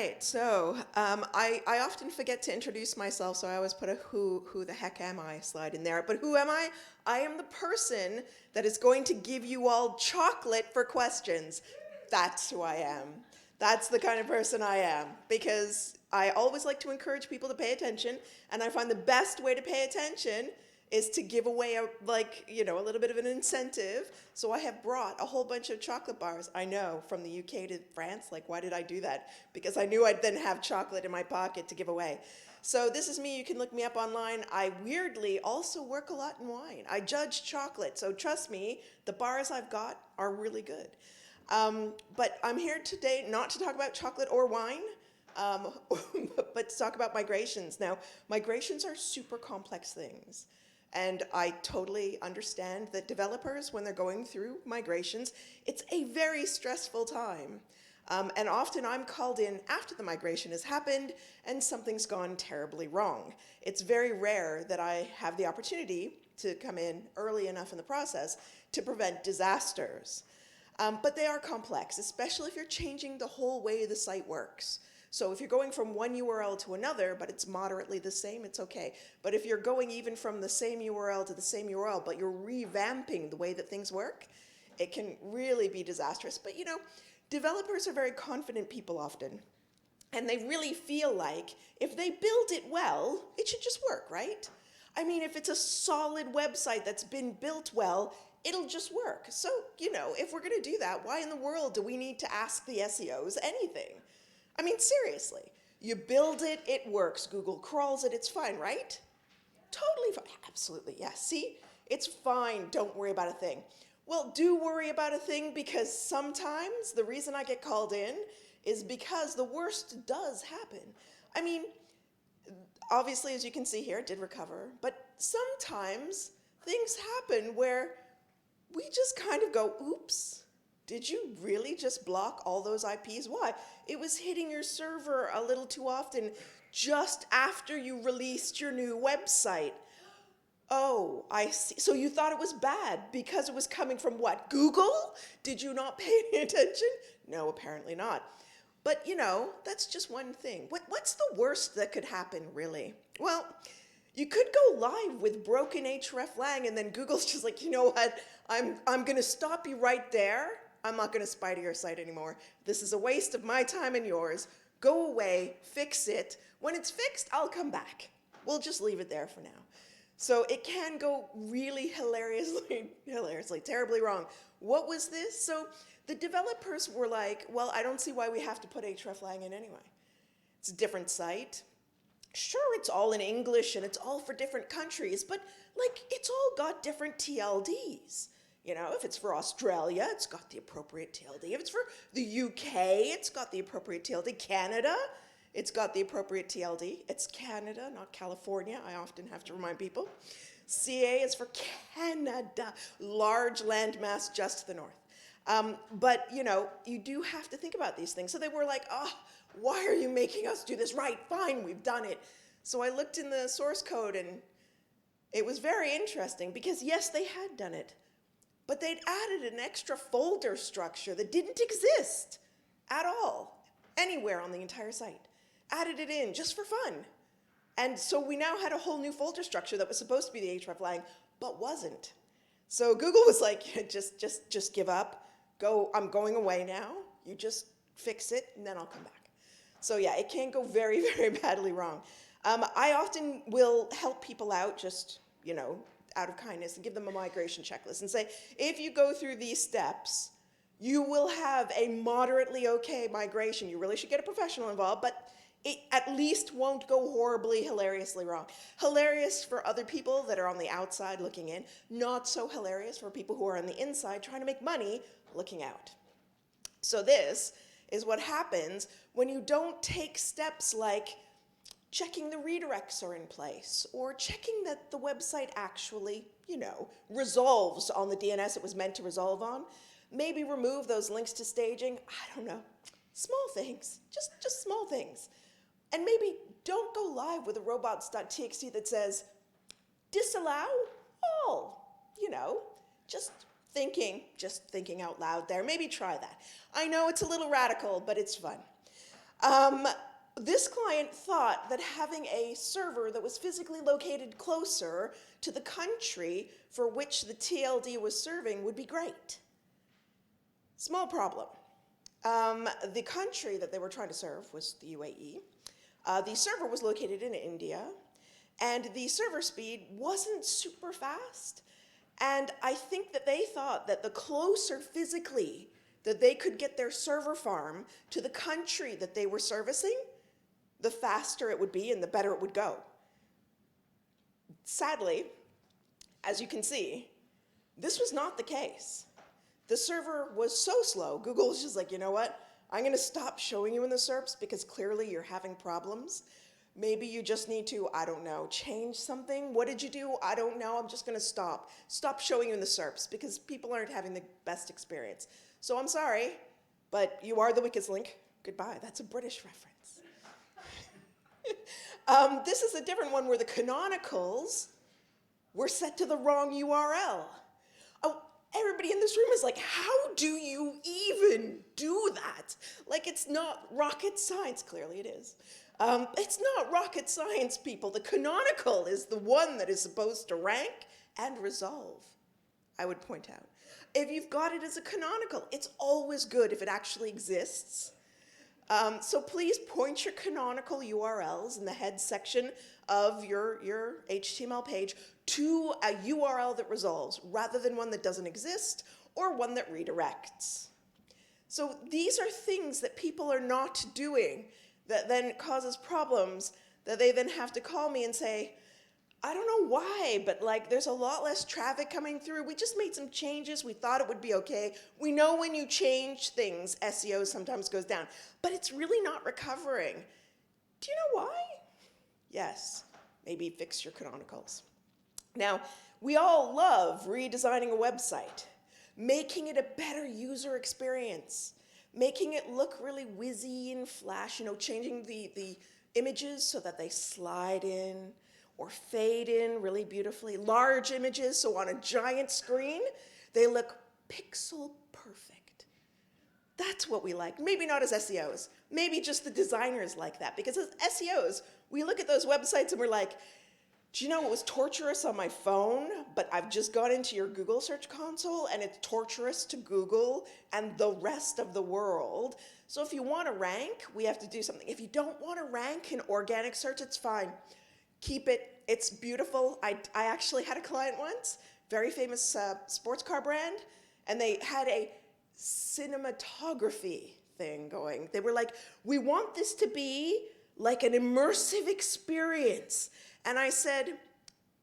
right, so I often forget to introduce myself, so I always put a who the heck am I slide in there. But who am I? I am the person that is going to give you all chocolate for questions. That's who I am. That's the kind of person I am, because I always like to encourage people to pay attention, and I find the best way to pay attention is to give away a little bit of an incentive. So I have brought a whole bunch of chocolate bars. I know, from the UK to France. Like, why did I do that? Because I knew I'd then have chocolate in my pocket to give away. So this is me. You can look me up online. I weirdly also work a lot in wine. I judge chocolate. So trust me, the bars I've got are really good. But I'm here today not to talk about chocolate or wine, but to talk about migrations. Now, migrations are super complex things. And I totally understand that developers, when they're going through migrations, it's a very stressful time. And often I'm called in after the migration has happened and something's gone terribly wrong. It's very rare that I have the opportunity to come in early enough in the process to prevent disasters. But they are complex, especially if you're changing the whole way the site works. So if you're going from one URL to another, but it's moderately the same, it's okay. But if you're going even from the same URL to the same URL, but you're revamping the way that things work, it can really be disastrous. But developers are very confident people often. And they really feel like if they build it well, it should just work, right? I mean, if it's a solid website that's been built well, it'll just work. So, if we're going to do that, why in the world do we need to ask the SEOs anything? I mean, seriously, you build it, it works. Google crawls it, it's fine, right? Totally fine. Absolutely, yes. See, it's fine. Don't worry about a thing. Well, do worry about a thing, because sometimes the reason I get called in is because the worst does happen. I mean, obviously, as you can see here, it did recover, but sometimes things happen where we just kind of go, oops. Did you really just block all those IPs? Why? It was hitting your server a little too often just after you released your new website. Oh, I see. So you thought it was bad because it was coming from what? Google? Did you not pay any attention? No, apparently not. But that's just one thing. What's the worst that could happen, really? Well, you could go live with broken hreflang, and then Google's just like, you know what? I'm going to stop you right there. I'm not going to spider your site anymore. This is a waste of my time and yours. Go away, fix it. When it's fixed, I'll come back. We'll just leave it there for now. So it can go really hilariously, terribly wrong. What was this? So the developers were like, well, I don't see why we have to put hreflang in anyway. It's a different site. Sure, it's all in English and it's all for different countries, but it's all got different TLDs. If it's for Australia, it's got the appropriate TLD. If it's for the UK, it's got the appropriate TLD. Canada, it's got the appropriate TLD. It's Canada, not California. I often have to remind people. CA is for Canada, large landmass just to the north. But, you do have to think about these things. So they were like, oh, why are you making us do this? Right, fine, we've done it. So I looked in the source code, and it was very interesting because, yes, they had done it. But they'd added an extra folder structure that didn't exist at all, anywhere on the entire site. Added it in just for fun. And so we now had a whole new folder structure that was supposed to be the hreflang, but wasn't. So Google was like, just give up. I'm going away now. You just fix it, and then I'll come back. So yeah, it can go very, very badly wrong. I often will help people out just, out of kindness, and give them a migration checklist and say, if you go through these steps, you will have a moderately okay migration. You really should get a professional involved, but it at least won't go horribly, hilariously wrong. Hilarious for other people that are on the outside looking in, not so hilarious for people who are on the inside trying to make money looking out. So this is what happens when you don't take steps like checking the redirects are in place, or checking that the website actually, resolves on the DNS it was meant to resolve on. Maybe remove those links to staging. I don't know. Small things. Just small things. And maybe don't go live with a robots.txt that says, disallow all. Just thinking out loud there. Maybe try that. I know it's a little radical, but it's fun. This client thought that having a server that was physically located closer to the country for which the TLD was serving would be great. Small problem. The country that they were trying to serve was the UAE. The server was located in India, and the server speed wasn't super fast. And I think that they thought that the closer physically that they could get their server farm to the country that they were servicing, the faster it would be and the better it would go. Sadly, as you can see, this was not the case. The server was so slow, Google was just like, you know what? I'm going to stop showing you in the SERPs because clearly you're having problems. Maybe you just need to, I don't know, change something. What did you do? I don't know. I'm just going to stop showing you in the SERPs because people aren't having the best experience. So I'm sorry, but you are the weakest link. Goodbye. That's a British reference. This is a different one where the canonicals were set to the wrong URL. Oh, everybody in this room is like, how do you even do that? Like, it's not rocket science. Clearly it is. It's not rocket science, people. The canonical is the one that is supposed to rank and resolve, I would point out. If you've got it as a canonical, it's always good if it actually exists. So please point your canonical URLs in the head section of your HTML page to a URL that resolves rather than one that doesn't exist or one that redirects. So these are things that people are not doing that then causes problems that they then have to call me and say, I don't know why, but like there's a lot less traffic coming through. We just made some changes. We thought it would be okay. We know when you change things, SEO sometimes goes down, but it's really not recovering. Do you know why? Yes, maybe fix your canonicals. Now, we all love redesigning a website, making it a better user experience, making it look really whizzy and flash, changing the images so that they slide in or fade in really beautifully. Large images, so on a giant screen, they look pixel perfect. That's what we like. Maybe not as SEOs. Maybe just the designers like that. Because as SEOs, we look at those websites and we're like, do you know it was torturous on my phone, but I've just got into your Google Search Console and it's torturous to Google and the rest of the world. So if you want to rank, we have to do something. If you don't want to rank in organic search, it's fine. Keep it. It's beautiful. I actually had a client once, very famous sports car brand, and they had a cinematography thing going. They were like, we want this to be like an immersive experience. And I said,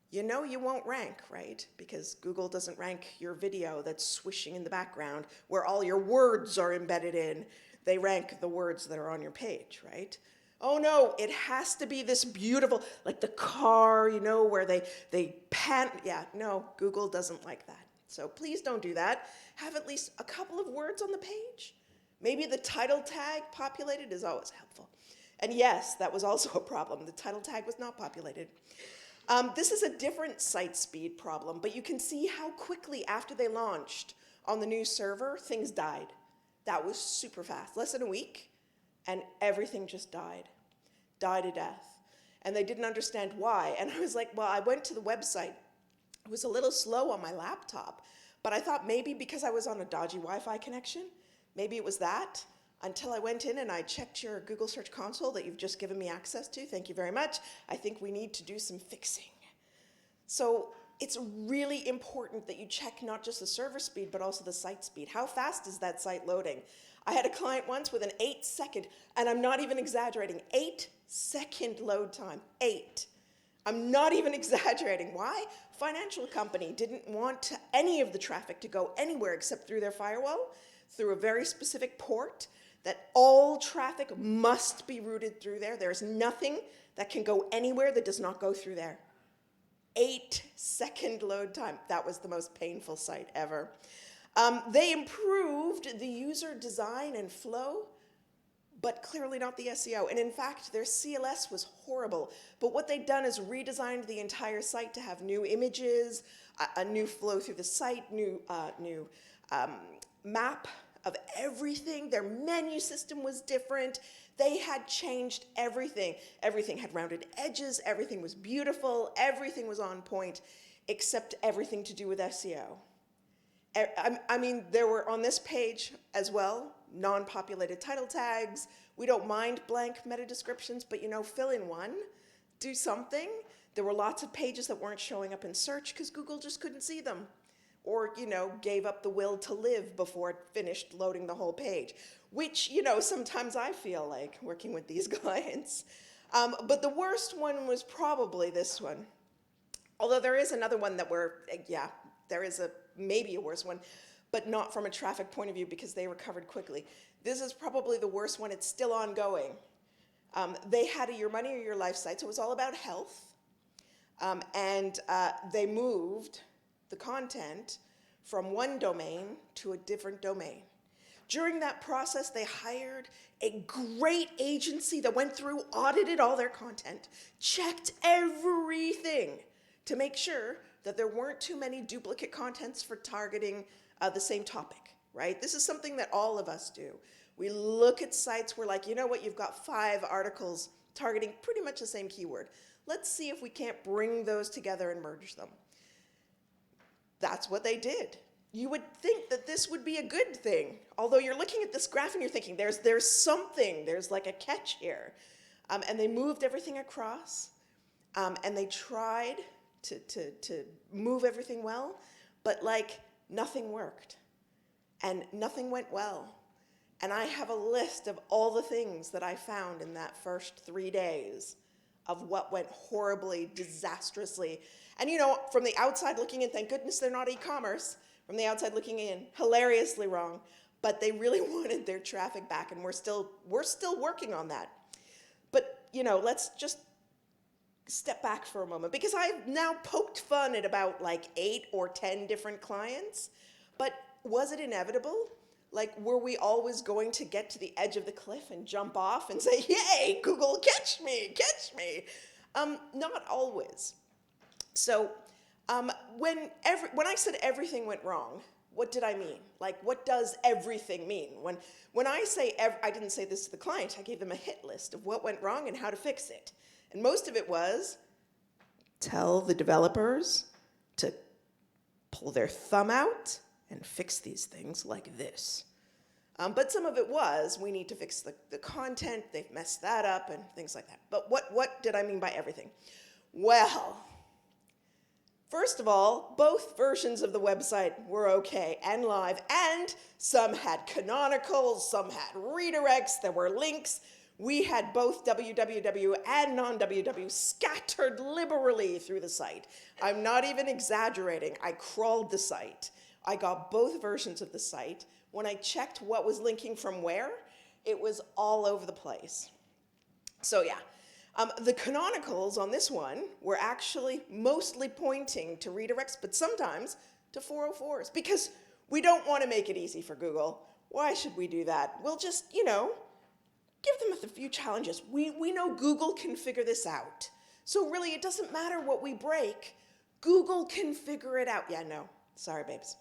you know you won't rank, right? Because Google doesn't rank your video that's swishing in the background where all your words are embedded in. They rank the words that are on your page, right? Oh no, it has to be this beautiful, like the car, where they pan. Yeah, no, Google doesn't like that. So please don't do that. Have at least a couple of words on the page. Maybe the title tag populated is always helpful. And yes, that was also a problem. The title tag was not populated. This is a different site speed problem, but you can see how quickly after they launched on the new server, things died. That was super fast, less than a week. And everything just died to death. And they didn't understand why. And I was like, well, I went to the website. It was a little slow on my laptop, but I thought maybe because I was on a dodgy Wi-Fi connection, maybe it was that, until I went in and I checked your Google Search Console that you've just given me access to. Thank you very much. I think we need to do some fixing. So it's really important that you check not just the server speed, but also the site speed. How fast is that site loading? I had a client once with an 8-second, and I'm not even exaggerating, 8-second load time, 8. I'm not even exaggerating. Why? Financial company didn't want any of the traffic to go anywhere except through their firewall, through a very specific port, that all traffic must be routed through there. There's nothing that can go anywhere that does not go through there. 8-second load time. That was the most painful site ever. They improved the user design and flow, but clearly not the SEO. And in fact, their CLS was horrible. But what they'd done is redesigned the entire site to have new images, a new flow through the site, new map of everything. Their menu system was different. They had changed everything. Everything had rounded edges, everything was beautiful, everything was on point, except everything to do with SEO. I mean, there were on this page as well, non-populated title tags. We don't mind blank meta descriptions, but fill in one, do something. There were lots of pages that weren't showing up in search because Google just couldn't see them, or gave up the will to live before it finished loading the whole page, which sometimes I feel like working with these clients. But the worst one was probably this one. Although there is another one that there is maybe a worse one, but not from a traffic point of view because they recovered quickly. This is probably the worst one. It's still ongoing. They had a Your Money or Your Life site, so it was all about health. And they moved the content from one domain to a different domain. During that process, they hired a great agency that went through, audited all their content, checked everything to make sure that there weren't too many duplicate contents for targeting the same topic, right? This is something that all of us do. We look at sites, we're like, you know what, you've got 5 articles targeting pretty much the same keyword. Let's see if we can't bring those together and merge them. That's what they did. You would think that this would be a good thing, although you're looking at this graph and you're thinking there's something, there's like a catch here. And they moved everything across, and they tried to move everything well, but nothing worked and nothing went well. And I have a list of all the things that I found in that first 3 days of what went horribly, disastrously. And from the outside looking in, thank goodness they're not e-commerce, from the outside looking in, hilariously wrong, but they really wanted their traffic back, and we're still working on that. But let's just step back for a moment, because I've now poked fun at about 8 or 10 different clients, but was it inevitable? Were we always going to get to the edge of the cliff and jump off and say, yay, Google, catch me, catch me? Not always. So when I said everything went wrong, what did I mean? What does everything mean? When I say, I didn't say this to the client, I gave them a hit list of what went wrong and how to fix it. And most of it was, tell the developers to pull their thumb out and fix these things like this. But some of it was, we need to fix the content, they've messed that up, and things like that. But what did I mean by everything? Well, first of all, both versions of the website were okay and live, and some had canonicals, some had redirects, there were links. We had both www and non-www scattered liberally through the site. I'm not even exaggerating. I crawled the site. I got both versions of the site. When I checked what was linking from where, it was all over the place. So yeah, the canonicals on this one were actually mostly pointing to redirects, but sometimes to 404s, because we don't want to make it easy for Google. Why should we do that? We'll just, give them a few challenges. We know Google can figure this out. So really, it doesn't matter what we break. Google can figure it out. Yeah, no. Sorry, babes.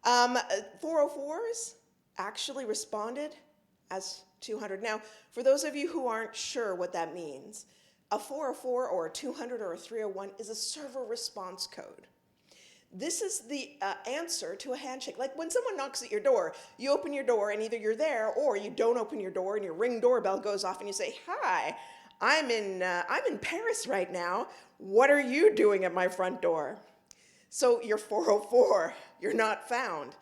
404s actually responded as 200. Now, for those of you who aren't sure what that means, a 404 or a 200 or a 301 is a server response code. This is the answer to a handshake. Like when someone knocks at your door, you open your door and either you're there or you don't open your door and your Ring doorbell goes off and you say, hi, I'm in Paris right now. What are you doing at my front door? So you're 404, you're not found.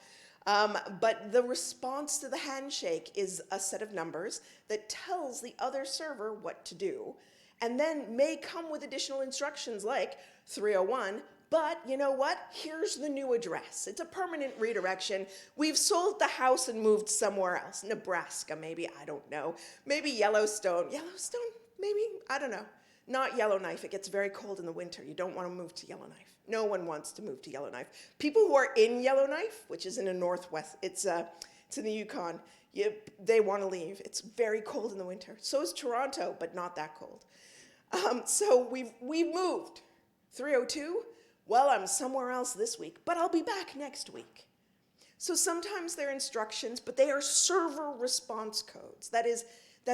But the response to the handshake is a set of numbers that tells the other server what to do, and then may come with additional instructions like 301, but you know what? Here's the new address. It's a permanent redirection. We've sold the house and moved somewhere else. Nebraska, maybe, I don't know. Maybe Yellowstone. Yellowstone, maybe, I don't know. Not Yellowknife. It gets very cold in the winter. You don't want to move to Yellowknife. No one wants to move to Yellowknife. People who are in Yellowknife, which is in the northwest, it's in the Yukon, they want to leave. It's very cold in the winter. So is Toronto, but not that cold. So we've moved. 302, well, I'm somewhere else this week, but I'll be back next week. So sometimes they're instructions, but they are server response codes. That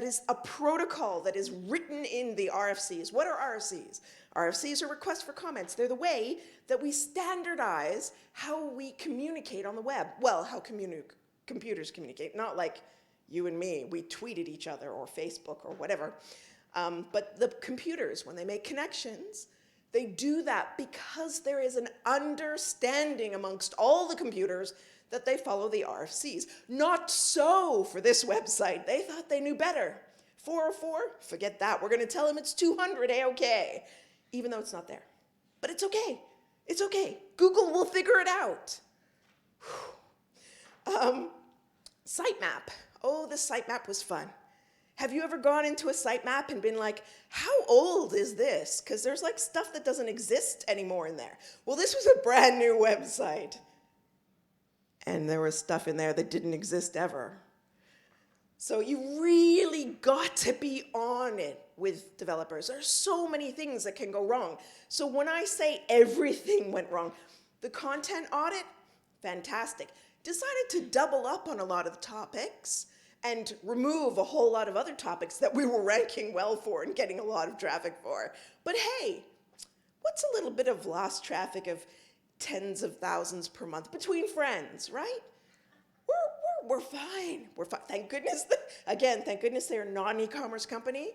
is a protocol that is written in the RFCs. What are RFCs? RFCs are requests for comments. They're the way that we standardize how we communicate on the web. Well, how computers communicate, not like you and me. We tweet at each other or Facebook or whatever. But the computers, when they make connections, they do that because there is an understanding amongst all the computers that they follow the RFCs. Not so for this website. They thought they knew better. 404, forget that. We're going to tell them it's 200, A-OK, even though it's not there. But it's okay. It's okay. Google will figure it out. Sitemap. Oh, the sitemap was fun. Have you ever gone into a sitemap and been like, how old is this? Because there's like stuff that doesn't exist anymore in there. Well, this was a brand new website. And there was stuff in there that didn't exist ever. So you really got to be on it with developers. There's so many things that can go wrong. So when I say everything went wrong, the content audit, fantastic. Decided to double up on a lot of the topics and remove a whole lot of other topics that we were ranking well for and getting a lot of traffic for. But hey, what's a little bit of lost traffic of tens of thousands per month between friends, right? We're fine. We're fine. Thank goodness. Again, thank goodness they're not an e-commerce company.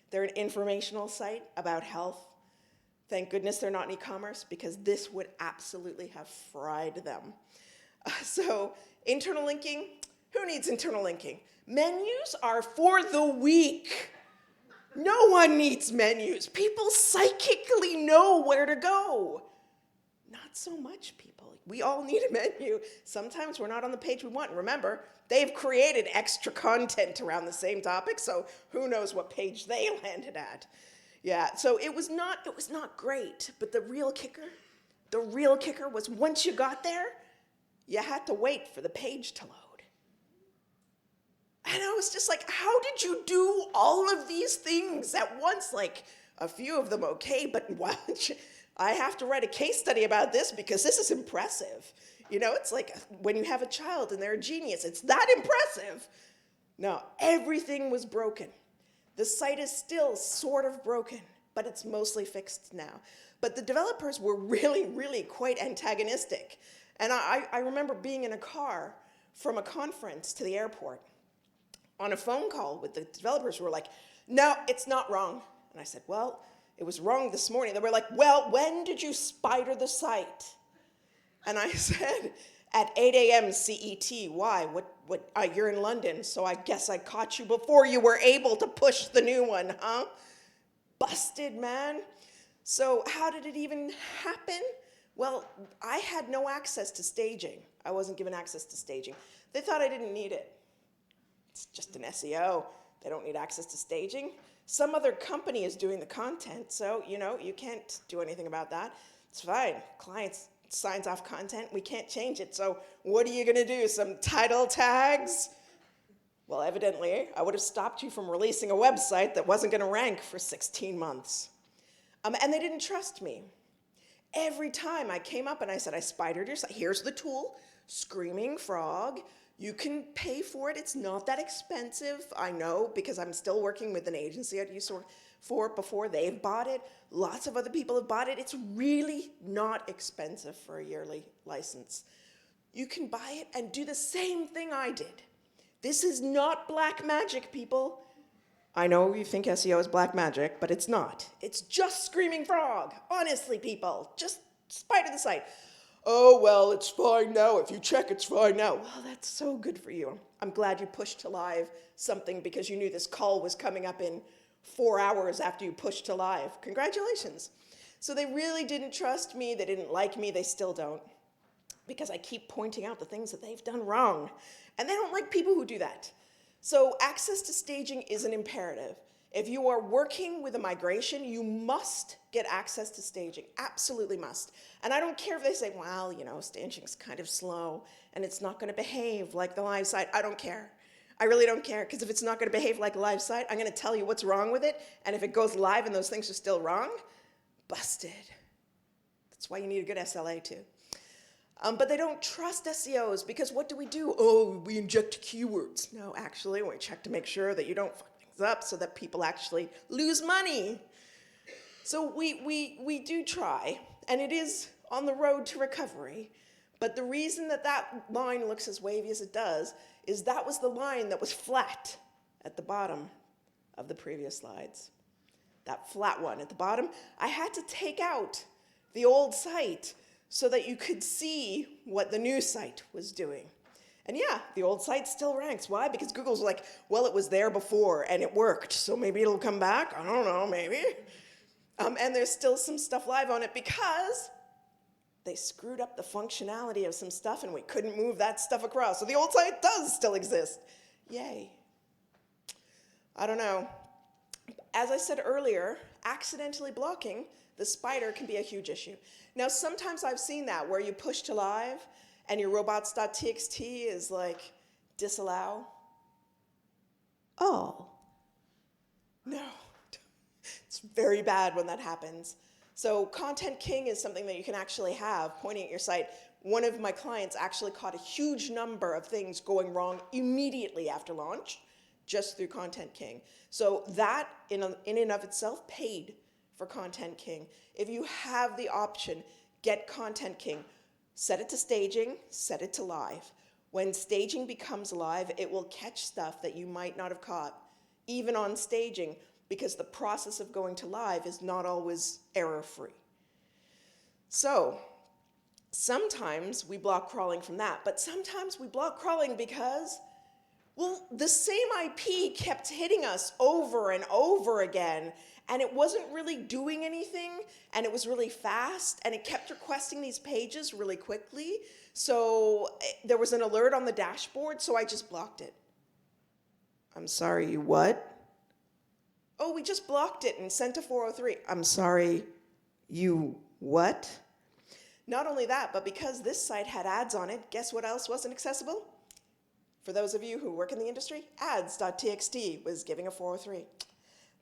They're an informational site about health. Thank goodness they're not in e-commerce, because this would absolutely have fried them. So internal linking, who needs internal linking? Menus are for the weak. No one needs menus. People psychically know where to go. Not so much, people. We all need a menu. Sometimes we're not on the page we want. Remember, they've created extra content around the same topic, so who knows what page they landed at. Yeah, so it was not great, but the real kicker was once you got there, you had to wait for the page to load. And I was just like, how did you do all of these things at once? Like, a few of them okay, but why don't you... I have to write a case study about this because this is impressive. You know, it's like when you have a child and they're a genius, it's that impressive. No, everything was broken. The site is still sort of broken, but it's mostly fixed now. But the developers were really, really quite antagonistic. And I remember being in a car from a conference to the airport on a phone call with the developers who were like, no, it's not wrong. And I said, well, it was wrong this morning. They were like, well, when did you spider the site? And I said, at 8 a.m. CET. Why? You're in London, so I guess I caught you before you were able to push the new one, huh? Busted, man. So how did it even happen? Well, I had no access to staging. I wasn't given access to staging. They thought I didn't need it. It's just an SEO. They don't need access to staging. Some other company is doing the content, so, you know, you can't do anything about that. It's fine. Client signs off content. We can't change it. So what are you going to do? Some title tags? Well, evidently, I would have stopped you from releasing a website that wasn't going to rank for 16 months. And they didn't trust me. Every time I came up and I said, I spidered your site. Here's the tool, Screaming Frog. You can pay for it. It's not that expensive. I know, because I'm still working with an agency I'd used to work for before. They've bought it. Lots of other people have bought it. It's really not expensive for a yearly license. You can buy it and do the same thing I did. This is not black magic, people. I know you think SEO is black magic, but it's not. It's just Screaming Frog. Honestly, people, just spider the site. Oh, well, it's fine now. If you check, it's fine now. Well, that's so good for you. I'm glad you pushed to live something because you knew this call was coming up in 4 hours after you pushed to live. Congratulations. So they really didn't trust me. They didn't like me. They still don't, because I keep pointing out the things that they've done wrong. And they don't like people who do that. So access to staging is an imperative. If you are working with a migration, you must get access to staging, absolutely must. And I don't care if they say, well, you know, staging's kind of slow and it's not gonna behave like the live site. I don't care. I really don't care, because if it's not gonna behave like a live site, I'm gonna tell you what's wrong with it, and if it goes live and those things are still wrong, busted. That's why you need a good SLA too. But they don't trust SEOs, because what do? Oh, we inject keywords. No, actually, we check to make sure that you don't fucking up so that people actually lose money. So we do try, and it is on the road to recovery. But the reason that that line looks as wavy as it does is that was the line that was flat at the bottom of the previous slides. That flat one at the bottom, I had to take out the old site so that you could see what the new site was doing. And yeah, the old site still ranks. Why? Because Google's like, well, it was there before and it worked, so maybe it'll come back. I don't know, maybe. And there's still some stuff live on it because they screwed up the functionality of some stuff and we couldn't move that stuff across. So the old site does still exist. Yay. I don't know. As I said earlier, accidentally blocking the spider can be a huge issue. Now, sometimes I've seen that where you push to live and your robots.txt is like, disallow. Oh. No. It's very bad when that happens. So Content King is something that you can actually have pointing at your site. One of my clients actually caught a huge number of things going wrong immediately after launch, just through Content King. So that in and of itself paid for Content King. If you have the option, get Content King. Set it to staging, set it to live. When staging becomes live, it will catch stuff that you might not have caught, even on staging, because the process of going to live is not always error-free. So sometimes we block crawling from that, but sometimes we block crawling because, well, the same IP kept hitting us over and over again, and it wasn't really doing anything, and it was really fast, and it kept requesting these pages really quickly. So there was an alert on the dashboard, so I just blocked it. I'm sorry, you what? Oh, we just blocked it and sent to 403. I'm sorry, you what? Not only that, but because this site had ads on it, guess what else wasn't accessible? For those of you who work in the industry, ads.txt was giving a 403.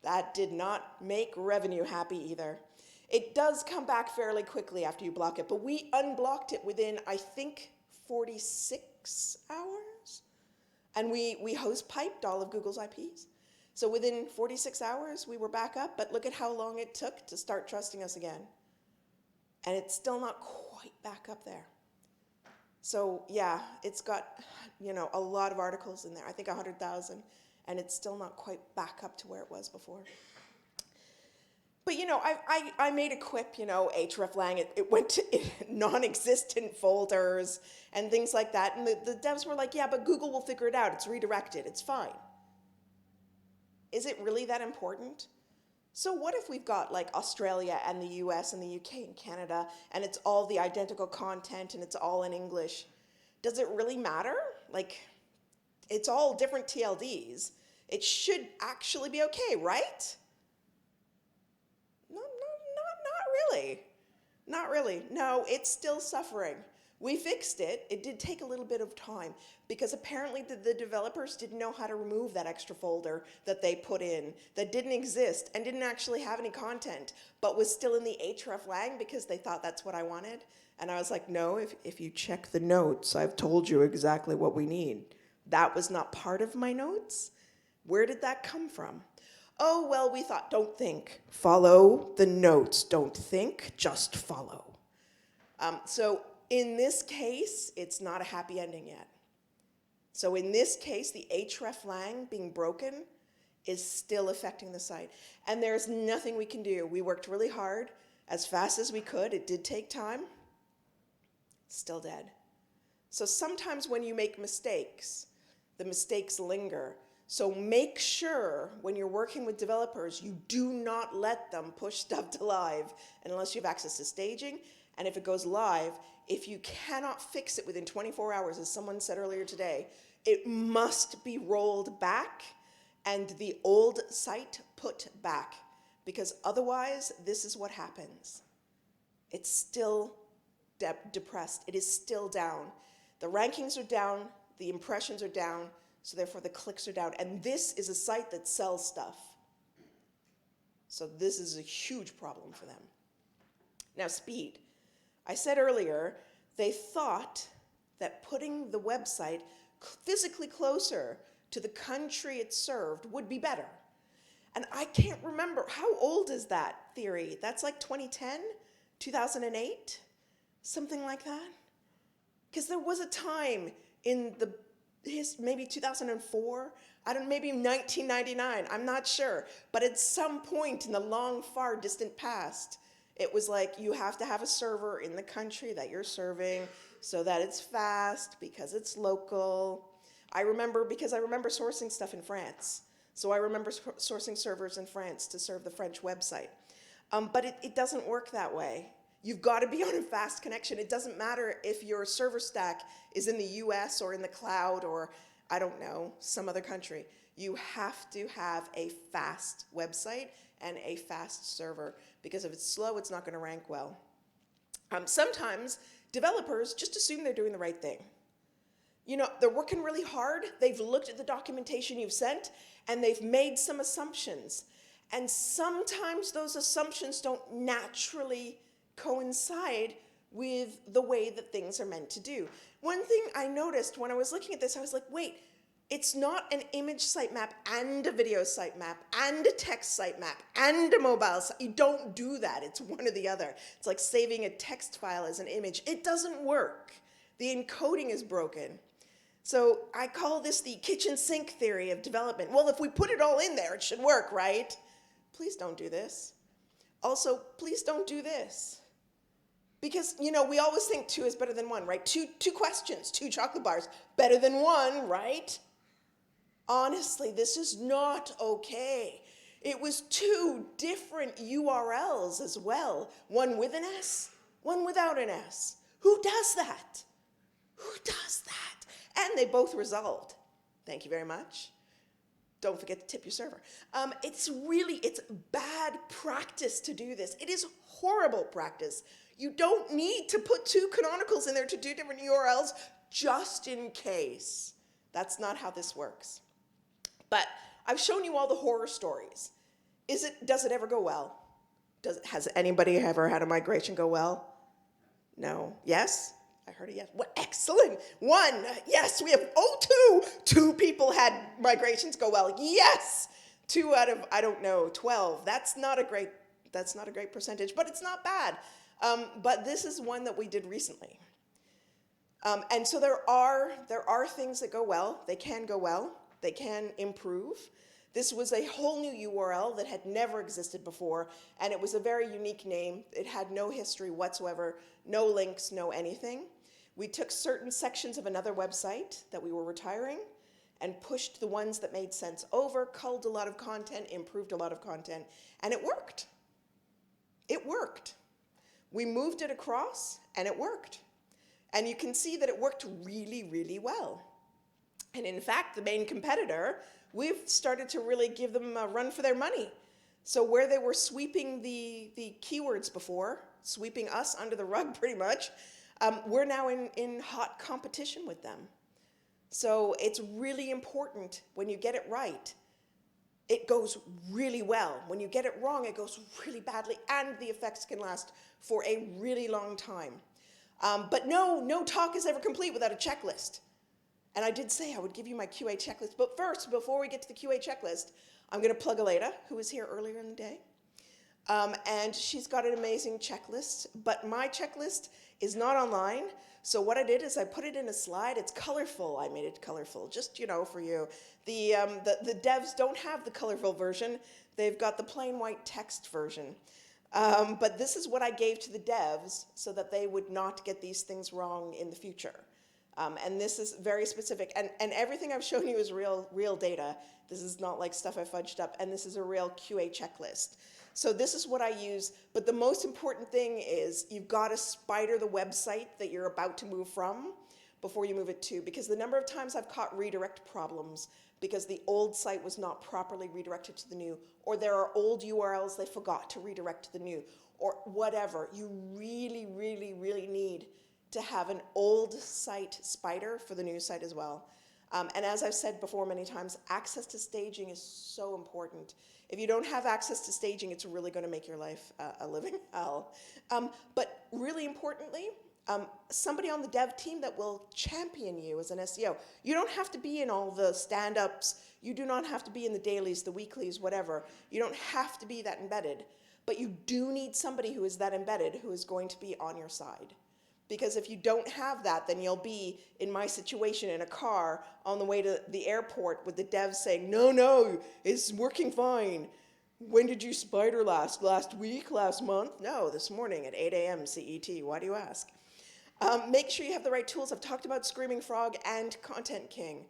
That did not make revenue happy either. It does come back fairly quickly after you block it, but we unblocked it within, I think, 46 hours. And we host piped all of Google's IPs. So within 46 hours, we were back up, but look at how long it took to start trusting us again. And it's still not quite back up there. So yeah, it's got, a lot of articles in there, I think 100,000, and it's still not quite back up to where it was before. But I made a quip, hreflang, it went to non-existent folders and things like that, and the devs were like, yeah, but Google will figure it out, it's redirected, it's fine. Is it really that important? So what if we've got like Australia and the US and the UK and Canada, and it's all the identical content and it's all in English? Does it really matter? Like, it's all different TLDs. It should actually be okay, right? Not really. Not really. No, it's still suffering. We fixed it. It did take a little bit of time because apparently the developers didn't know how to remove that extra folder that they put in that didn't exist and didn't actually have any content, but was still in the hreflang because they thought that's what I wanted. And I was like, no, if you check the notes, I've told you exactly what we need. That was not part of my notes. Where did that come from? Oh, well, we thought, don't think. Follow the notes. Don't think, just follow. So in this case, it's not a happy ending yet. So in this case, the hreflang being broken is still affecting the site. And there's nothing we can do. We worked really hard, as fast as we could. It did take time. Still dead. So sometimes when you make mistakes, the mistakes linger. So make sure when you're working with developers, you do not let them push stuff to live unless you have access to staging. And if it goes live, if you cannot fix it within 24 hours, as someone said earlier today, it must be rolled back and the old site put back, because otherwise this is what happens. It's still depressed. It is still down. The rankings are down, the impressions are down, so therefore the clicks are down. And this is a site that sells stuff. So this is a huge problem for them. Now, speed. I said earlier, they thought that putting the website physically closer to the country it served would be better. And I can't remember, how old is that theory? That's like 2010, 2008, something like that? Because there was a time in maybe 2004, I don't know, maybe 1999, I'm not sure. But at some point in the long, far distant past, it was like you have to have a server in the country that you're serving so that it's fast because it's local. I remember because I remember sourcing stuff in France. So I remember sourcing servers in France to serve the French website. But it doesn't work that way. You've got to be on a fast connection. It doesn't matter if your server stack is in the US or in the cloud or, I don't know, some other country. You have to have a fast website and a fast server, because if it's slow, it's not going to rank well. Sometimes developers just assume they're doing the right thing. You know, they're working really hard. They've looked at the documentation you've sent, and they've made some assumptions. And sometimes those assumptions don't naturally coincide with the way that things are meant to do. One thing I noticed when I was looking at this, I was like, wait, it's not an image sitemap and a video sitemap and a text sitemap and a mobile site. You don't do that. It's one or the other. It's like saving a text file as an image. It doesn't work. The encoding is broken. So I call this the kitchen sink theory of development. Well, if we put it all in there, it should work, right? Please don't do this. Also, please don't do this. Because, you know, we always think 2 is better than 1, right? Two questions, 2 chocolate bars, better than 1, right? Honestly, this is not okay. It was 2 different URLs as well. One with an S, one without an S. Who does that? Who does that? And they both resolved. Thank you very much. Don't forget to tip your server. It's bad practice to do this. It is horrible practice. You don't need to put 2 canonicals in there to do different URLs just in case. That's not how this works. But I've shown you all the horror stories. Does it ever go well? Has anybody ever had a migration go well? No. Yes? I heard a yes. Well, excellent. 1. Yes, we have 2. 2 people had migrations go well. Yes. 2 out of, I don't know, 12. That's not a great percentage, but it's not bad. But this is one that we did recently. And so there are things that go well. They can go well. They can improve. This was a whole new URL that had never existed before, and it was a very unique name. It had no history whatsoever, no links, no anything. We took certain sections of another website that we were retiring and pushed the ones that made sense over, culled a lot of content, improved a lot of content, and it worked. It worked. We moved it across, and it worked. And you can see that it worked really, really well. And in fact, the main competitor, we've started to really give them a run for their money. So where they were sweeping the keywords before, sweeping us under the rug pretty much, we're now in hot competition with them. So it's really important when you get it right, it goes really well. When you get it wrong, it goes really badly, and the effects can last for a really long time. But no talk is ever complete without a checklist. And I did say I would give you my QA checklist. But first, before we get to the QA checklist, I'm going to plug Aleda, who was here earlier in the day. And she's got an amazing checklist. But my checklist is not online. So what I did is I put it in a slide. It's colorful. I made it colorful, just, you know, for you. The devs don't have the colorful version. They've got the plain white text version. But this is what I gave to the devs so that they would not get these things wrong in the future. And this is very specific. And everything I've shown you is real data. This is not like stuff I fudged up. And this is a real QA checklist. So this is what I use. But the most important thing is you've got to spider the website that you're about to move from before you move it to. Because the number of times I've caught redirect problems because the old site was not properly redirected to the new, or there are old URLs they forgot to redirect to the new, or whatever. You really, really, really need to have an old site spider for the new site as well. And as I've said before many times, access to staging is so important. If you don't have access to staging, it's really going to make your life a living hell. But really importantly, somebody on the dev team that will champion you as an SEO. You don't have to be in all the stand-ups. You do not have to be in the dailies, the weeklies, whatever. You don't have to be that embedded. But you do need somebody who is that embedded, who is going to be on your side. Because if you don't have that, then you'll be, in my situation, in a car on the way to the airport with the devs saying, no, it's working fine. When did you spider last? Last week? Last month? No, this morning at 8 a.m. CET. Why do you ask? Make sure you have the right tools. I've talked about Screaming Frog and Content King.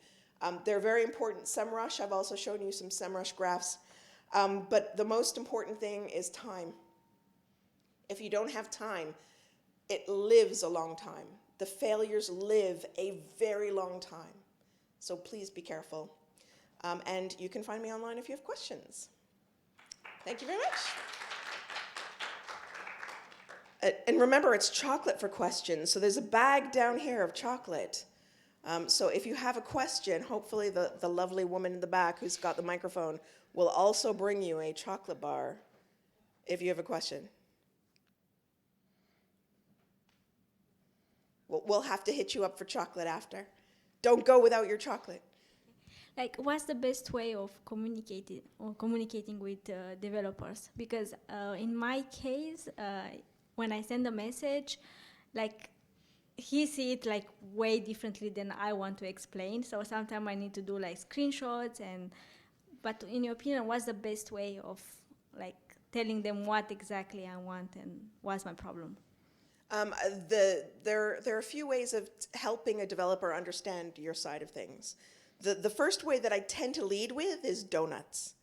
They're very important. SEMrush, I've also shown you some SEMrush graphs. But the most important thing is time. If you don't have time, it lives a long time. The failures live a very long time. So please be careful. And you can find me online if you have questions. Thank you very much. And remember, it's chocolate for questions. So there's a bag down here of chocolate. So if you have a question, hopefully the lovely woman in the back who's got the microphone will also bring you a chocolate bar if you have a question. We'll have to hit you up for chocolate after. Don't go without your chocolate. Like, what's the best way of communicating with developers? Because in my case, when I send a message, like, he sees it like way differently than I want to explain. So sometimes I need to do like screenshots. But in your opinion, what's the best way of like telling them what exactly I want and what's my problem? There are a few ways of helping a developer understand your side of things. The first way that I tend to lead with is donuts.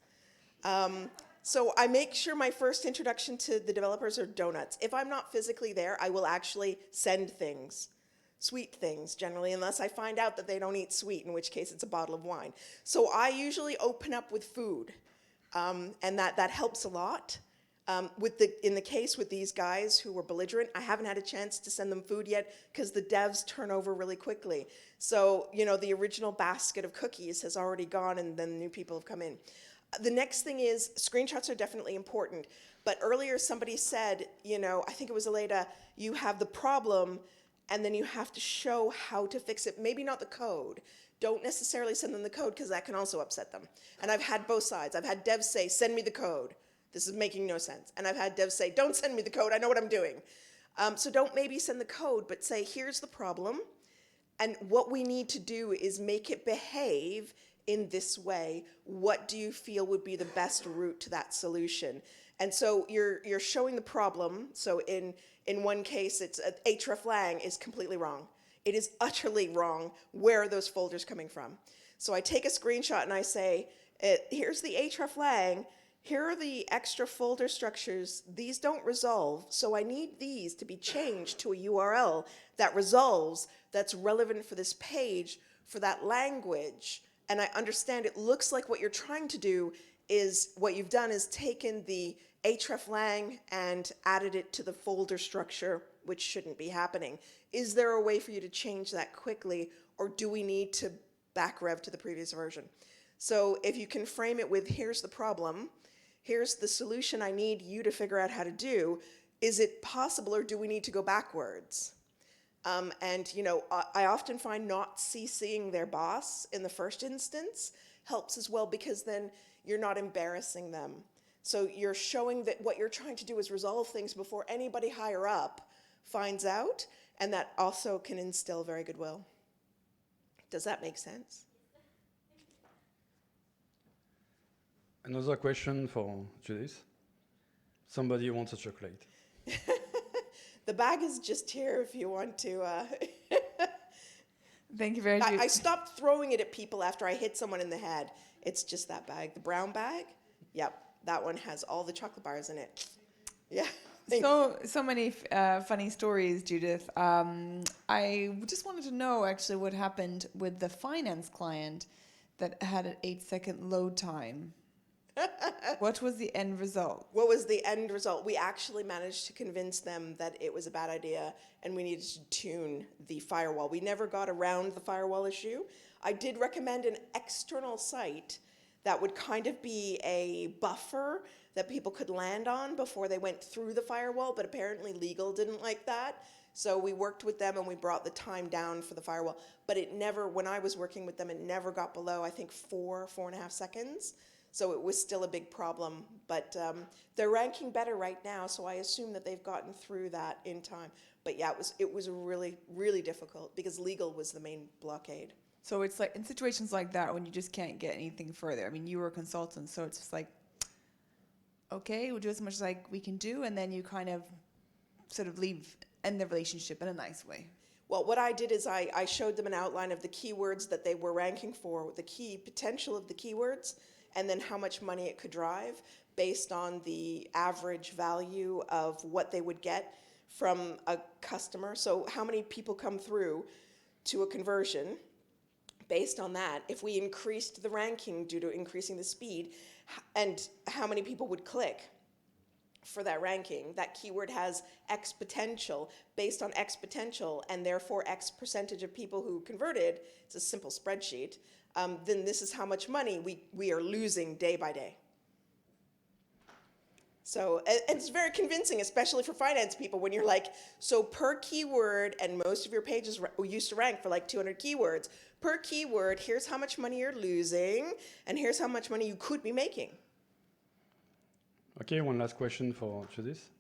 So I make sure my first introduction to the developers are donuts. If I'm not physically there, I will actually send things, sweet things generally, unless I find out that they don't eat sweet, in which case it's a bottle of wine. So I usually open up with food, and that helps a lot. In the case with these guys who were belligerent, I haven't had a chance to send them food yet because the devs turn over really quickly. So, the original basket of cookies has already gone and then new people have come in. The next thing is screenshots are definitely important. But earlier somebody said, I think it was Aleda, you have the problem and then you have to show how to fix it. Maybe not the code. Don't necessarily send them the code because that can also upset them. And I've had both sides. I've had devs say, send me the code. This is making no sense. And I've had devs say, don't send me the code, I know what I'm doing. So don't maybe send the code, but say, here's the problem. And what we need to do is make it behave in this way. What do you feel would be the best route to that solution? And so you're showing the problem. So in one case, it's hreflang is completely wrong. It is utterly wrong. Where are those folders coming from? So I take a screenshot and I say, here's the hreflang. Here are the extra folder structures. These don't resolve, so I need these to be changed to a URL that resolves, that's relevant for this page, for that language. And I understand it looks like what you're trying to do is, what you've done is taken the hreflang and added it to the folder structure, which shouldn't be happening. Is there a way for you to change that quickly, or do we need to back rev to the previous version? So if you can frame it with, here's the problem, here's the solution I need you to figure out how to do. Is it possible, or do we need to go backwards? I often find not CCing their boss in the first instance helps as well, because then you're not embarrassing them. So you're showing that what you're trying to do is resolve things before anybody higher up finds out, and that also can instill very goodwill. Does that make sense? Another question for Judith. Somebody wants a chocolate. The bag is just here if you want to. Thank you very much. I stopped throwing it at people after I hit someone in the head. It's just that bag, the brown bag. Yep, that one has all the chocolate bars in it. Yeah. So many funny stories, Judith. I just wanted to know actually what happened with the finance client that had an 8-second load time. What was the end result? What was the end result? We actually managed to convince them that it was a bad idea and we needed to tune the firewall. We never got around the firewall issue. I did recommend an external site that would kind of be a buffer that people could land on before they went through the firewall, but apparently legal didn't like that. So we worked with them and we brought the time down for the firewall. But it never, when I was working with them, it never got below, I think, 4.5 seconds. So it was still a big problem. But they're ranking better right now, so I assume that they've gotten through that in time. But yeah, it was really, really difficult because legal was the main blockade. So it's like in situations like that when you just can't get anything further. I mean, you were a consultant, so it's just like, okay, we'll do as much as we can do, and then you kind of sort of end the relationship in a nice way. Well, what I did is I showed them an outline of the keywords that they were ranking for, the key potential of the keywords, and then how much money it could drive based on the average value of what they would get from a customer. So how many people come through to a conversion based on that? If we increased the ranking due to increasing the speed, and how many people would click for that ranking. That keyword has X potential. Based on X potential, and therefore X percentage of people who converted, it's a simple spreadsheet, then this is how much money we are losing day by day. So, and it's very convincing, especially for finance people, when you're like, so per keyword, and most of your pages used to rank for like 200 keywords, per keyword, here's how much money you're losing, and here's how much money you could be making. Okay, one last question for Judith.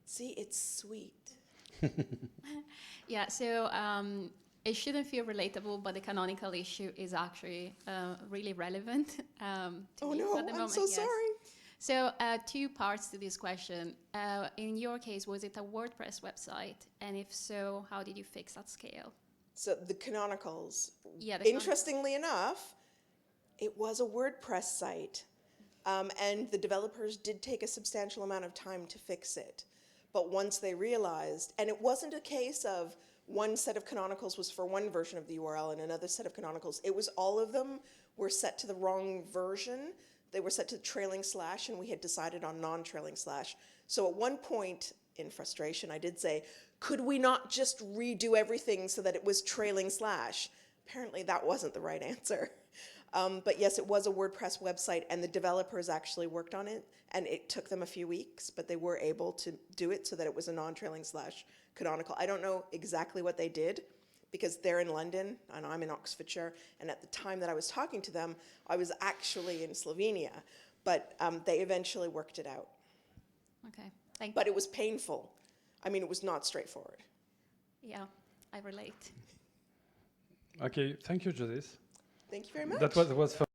See, it's sweet. Yeah, so it shouldn't feel relatable, but the canonical issue is actually really relevant to me at the moment. I'm so sorry. So 2 parts to this question. In your case, was it a WordPress website? And if so, how did you fix at scale? So the canonicals. Yeah. Interestingly enough, it was a WordPress site. And the developers did take a substantial amount of time to fix it. But once they realized, and it wasn't a case of one set of canonicals was for one version of the URL and another set of canonicals. It was all of them were set to the wrong version. They were set to trailing slash, and we had decided on non-trailing slash. So at one point, in frustration, I did say, could we not just redo everything so that it was trailing slash? Apparently that wasn't the right answer. But yes, it was a WordPress website, and the developers actually worked on it, and it took them a few weeks, but they were able to do it so that it was a non-trailing slash canonical. I don't know exactly what they did, because they're in London, and I'm in Oxfordshire, and at the time that I was talking to them, I was actually in Slovenia, but they eventually worked it out. Okay, thank you. But it was painful. I mean, it was not straightforward. Yeah, I relate. Okay, thank you, Judith. Thank you very much. That was fun.